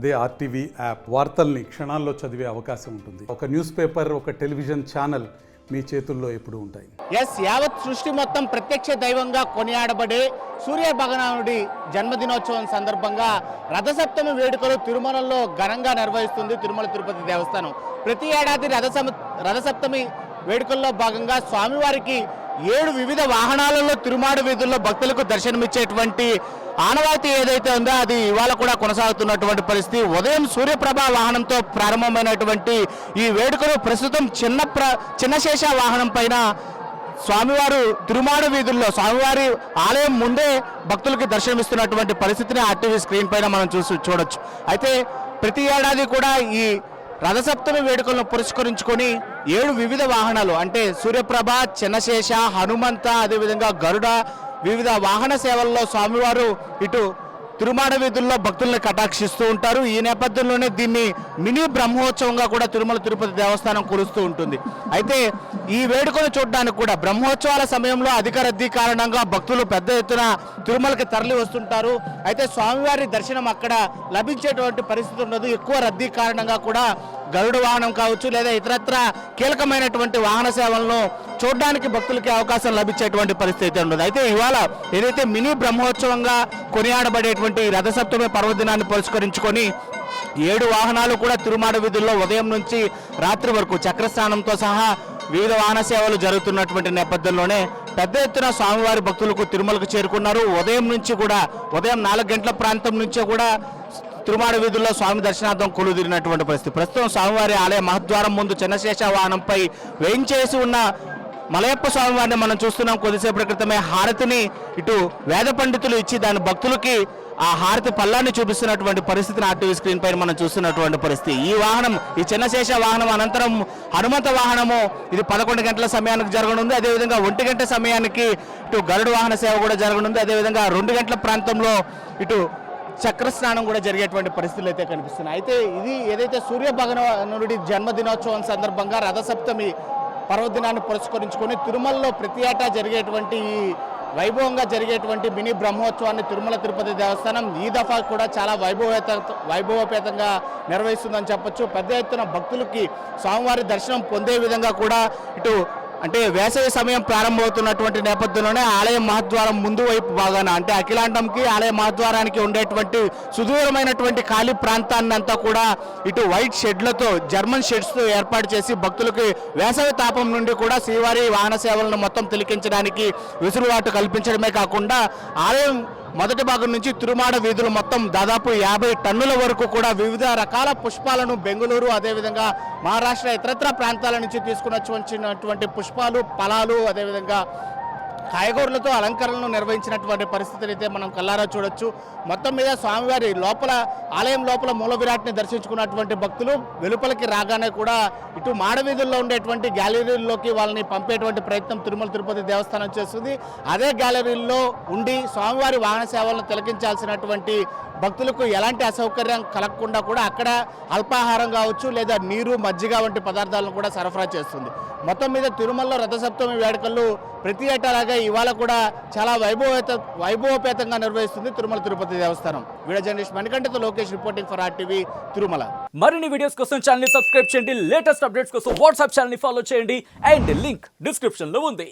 అదే RTV app వార్తల్ని క్షణాల్లో చదివే అవకాశం ఉంటుంది. ఒక న్యూస్ పేపర్, ఒక టెలివిజన్ ఛానల్ మీ చేతుల్లో ఎప్పుడూ ఉంటాయి. యావత్ సృష్టి మొత్తం ప్రత్యక్ష దైవంగా కొనియాడబడే సూర్య భగవానుడి జన్మదినోత్సవం సందర్భంగా రథసప్తమి వేడుకలు తిరుమలలో ఘనంగా నిర్వహిస్తుంది తిరుమల తిరుపతి దేవస్థానం. ప్రతి ఏడాది రథసప్తమి వేడుకల్లో భాగంగా స్వామివారికి 7 వివిధ వాహనాలలో తిరుమాడ వీధుల్లో భక్తులకు దర్శనమిచ్చేటువంటి ఆనవాయితీ ఏదైతే ఉందో అది ఇవాళ కూడా కొనసాగుతున్నటువంటి పరిస్థితి. ఉదయం సూర్యప్రభ వాహనంతో ప్రారంభమైనటువంటి ఈ వేడుకలు ప్రస్తుతం చిన్నశేష వాహనం పైన స్వామివారు తిరుమాడ వీధుల్లో స్వామివారి ఆలయం ముందే భక్తులకు దర్శనమిస్తున్నటువంటి పరిస్థితిని ఆర్టీవీ స్క్రీన్ పైన మనం చూడొచ్చు. అయితే ప్రతి ఏడాది కూడా ఈ రథసప్తమి వేడుకలను పురస్కరించుకొని 7 వివిధ వాహనాలు అంటే సూర్యప్రభ, చిన్నశేష, హనుమంత, అదేవిధంగా గరుడ వివిధ వాహన సేవల్లో స్వామివారు ఇటు తిరుమాడ వీధుల్లో భక్తులను కటాక్షిస్తూ ఉంటారు. ఈ నేపథ్యంలోనే దీన్ని మినీ బ్రహ్మోత్సవంగా కూడా తిరుమల తిరుపతి దేవస్థానం కొలుస్తూ ఉంటుంది. అయితే ఈ వేడుకను చూడడానికి కూడా బ్రహ్మోత్సవాల సమయంలో అధిక రద్దీ కారణంగా భక్తులు పెద్ద ఎత్తున తిరుమలకి తరలి వస్తుంటారు. అయితే స్వామివారి దర్శనం అక్కడ లభించేటువంటి పరిస్థితి ఉండదు. ఎక్కువ రద్దీ కారణంగా కూడా గరుడ వాహనం కావచ్చు లేదా ఇతరత్ర కీలకమైనటువంటి వాహన సేవలను చూడడానికి భక్తులకి అవకాశం లభించేటువంటి పరిస్థితి ఉండదు. అయితే ఇవాళ ఏదైతే మినీ బ్రహ్మోత్సవంగా కొనియాడబడేటువంటి రథసప్తమి పర్వదినాన్ని పురస్కరించుకొని 7 వాహనాలు కూడా తిరుమాడ వీధుల్లో ఉదయం నుంచి రాత్రి వరకు చక్రస్నానంతో సహా వివిధ వాహన సేవలు జరుగుతున్నటువంటి నేపథ్యంలోనే పెద్ద ఎత్తున స్వామివారి భక్తులకు తిరుమలకు చేరుకున్నారు. ఉదయం నుంచి కూడా ఉదయం 4 గంటల ప్రాంతం నుంచే కూడా తిరుమాడ వీధుల్లో స్వామి దర్శనార్థం కొలుదిరినటువంటి పరిస్థితి. ప్రస్తుతం స్వామివారి ఆలయ మహద్వారం ముందు చిన్నశేష వాహనంపై వేయించేసి ఉన్న మలయప్ప స్వామివారిని మనం చూస్తున్నాం. కొద్దిసేపటి క్రితమే హారతిని ఇటు వేద పండితులు ఇచ్చి దాని భక్తులకి ఆ హారతి పల్లాన్ని చూపిస్తున్నటువంటి పరిస్థితిని ఆర్టీవీ స్క్రీన్ పైన మనం చూస్తున్నటువంటి పరిస్థితి. ఈ వాహనం, ఈ చిన్నశేష వాహనం అనంతరం హనుమంత వాహనము ఇది 11 గంటల సమయానికి జరగనుంది. అదేవిధంగా 1 గంట సమయానికి ఇటు గరుడు వాహన సేవ కూడా జరగనుంది. అదేవిధంగా 2 గంటల ప్రాంతంలో ఇటు చక్రస్నానం కూడా జరిగేటువంటి పరిస్థితులు అయితే కనిపిస్తున్నాయి. అయితే ఇది ఏదైతే సూర్య భగవానుడి జన్మదినోత్సవం సందర్భంగా రథసప్తమి పర్వదినాన్ని పురస్కరించుకొని తిరుమలలో ప్రతి ఏటా జరిగేటువంటి ఈ వైభవంగా జరిగేటువంటి మినీ బ్రహ్మోత్సవాన్ని తిరుమల తిరుపతి దేవస్థానం ఈ దఫా కూడా చాలా వైభవపేతంగా నిర్వహిస్తుందని చెప్పొచ్చు. పెద్ద ఎత్తున భక్తులకి స్వామివారి దర్శనం పొందే విధంగా కూడా ఇటు అంటే వేసవి సమయం ప్రారంభమవుతున్నటువంటి నేపథ్యంలోనే ఆలయం మహద్వారం ముందు వైపు భాగాన అంటే అఖిలాండంకి ఆలయ మహద్వారానికి ఉండేటువంటి సుదూరమైనటువంటి ఖాళీ ప్రాంతాన్ని అంతా కూడా ఇటు వైట్ షెడ్లతో జర్మన్ షెడ్స్తో ఏర్పాటు చేసి భక్తులకి వేసవి తాపం నుండి కూడా శ్రీవారి వాహన సేవలను మొత్తం తిలకించడానికి వెసులుబాటు కల్పించడమే కాకుండా ఆలయం మొదటి భాగం నుంచి తిరుమాడ వీధులు మొత్తం దాదాపు 50 టన్నుల వరకు కూడా వివిధ రకాల పుష్పాలను బెంగళూరు అదేవిధంగా మహారాష్ట్ర ఇతరత్ర ప్రాంతాల నుంచి తీసుకుని వచ్చినటువంటి పుష్పాలు, ఫలాలు అదేవిధంగా కాయగూరలతో అలంకరణలు నిర్వహించినటువంటి పరిస్థితిని అయితే మనం కల్లారా చూడొచ్చు. మొత్తం మీద స్వామివారి లోపల ఆలయం లోపల మూల విరాట్ని దర్శించుకున్నటువంటి భక్తులు వెలుపలికి రాగానే కూడా ఇటు మాడవీధుల్లో ఉండేటువంటి గ్యాలరీల్లోకి వాళ్ళని పంపేటువంటి ప్రయత్నం తిరుమల తిరుపతి దేవస్థానం చేస్తుంది. అదే గ్యాలరీల్లో ఉండి స్వామివారి వాహన సేవలను తిలకించాల్సినటువంటి భక్తులకు ఎలాంటి అసౌకర్యం కలగకుండా కూడా అక్కడ అల్పాహారం కావచ్చు లేదా నీరు, మజ్జిగ వంటి పదార్థాలను కూడా సరఫరా చేస్తుంది. మొత్తం మీద తిరుమలలో రథసప్తమి వేడుకలు ప్రతి ఏటాలాగా ఇవాళ కూడా చాలా వైభవపేతంగా నిర్వహిస్తుంది తిరుమల తిరుపతి దేవస్థానం. వీడియో జర్నలిస్ట్ మణికంఠతో Lokesh reporting for RTV Tirumala. మరిన్ని వీడియోస్ కోసం ఛానల్ ని సబ్స్క్రైబ్ చేయండి. లేటెస్ట్ అప్డేట్స్ కోసం వాట్సాప్ ఛానల్ ని ఫాలో చేయండి. అండ్ లింక్ డిస్క్రిప్షన్ లో ఉంది.